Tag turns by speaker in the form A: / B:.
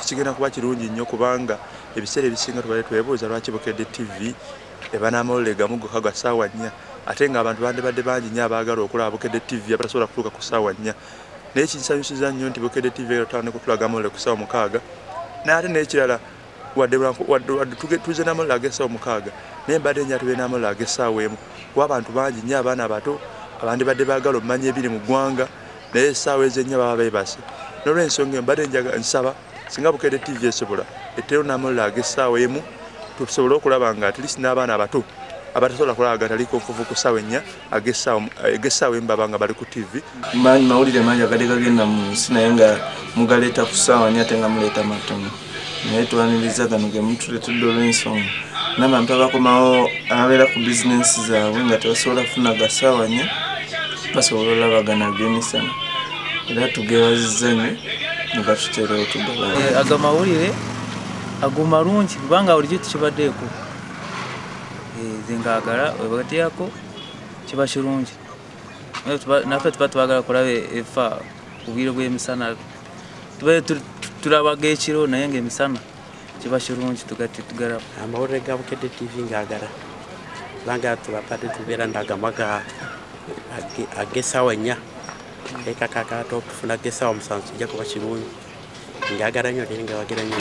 A: Kigenda kuba kirungi nnyo kubanga ebiseera ebisinga tubadde twebuuza lwaki Bukedde TV ebana amawulire gamu gokka ga ssaawa 4 ate ng'abantu bandibadde bangi nnyo abaagala okulaba Bukedde TV abatasobola kutuuka ku ssaawa 4 naye kinsanyusiza nnyo nti Bukedde TV etandika okutulaga amawulire ku ssaawa 6 naye ate n'ekirala wadde tuze n'amawulire ag'essaawa 6 naye mbadde nnyo tubeera n'amawulire ag'essaawa 1 kuba abantu bangi nnyo abaana abato abandibadde baagala omumanya ebiri mu ggwanga naye essaawa ezennya baba beebase n'olw'ensonga mbadde nsaba singa Bukedde TV esobola ettero n'amawulire ag'essaawa 1 tusobole okulaba nga at least n'abaana abato abatasobola kulaba gataliko nfufu ku ssaawa 4 ag'essaawa 1 baba nga bali ku TV.
B: Mawulire mangi agadde gagenda mu nsi naye nga mugaleeta ku ssaawa 4 ate nga muleeta matono naye twaniriza gano ge mutuleetedde olw'ensonga n'abantu abakomawo ababeera ku bizinensi zaabwe nga tebasobola kufuna ga ssaawa 4 basobola olabagana ag'emisana era tugeebazizza nnyo negatuteerewo tugaba
C: aga mawulire agumalungi kubanga bulijjo tukibaddeeko nze ngaagala webagateyako kiba kirungi naffe tuba twagala kulaba efa obwire bw'emisana tulabaga ekiro naye ng'emisana kiba kirungi tugalaba
D: amawulire ga Bukedde TV ngaagala kubanga tubadde tubeera ndagamaga ag'essaawa 4 ekakakata okufuna ag'essaawa 7 kijja kuba kirungi ngaagala nnyo naye nga wagira nnyo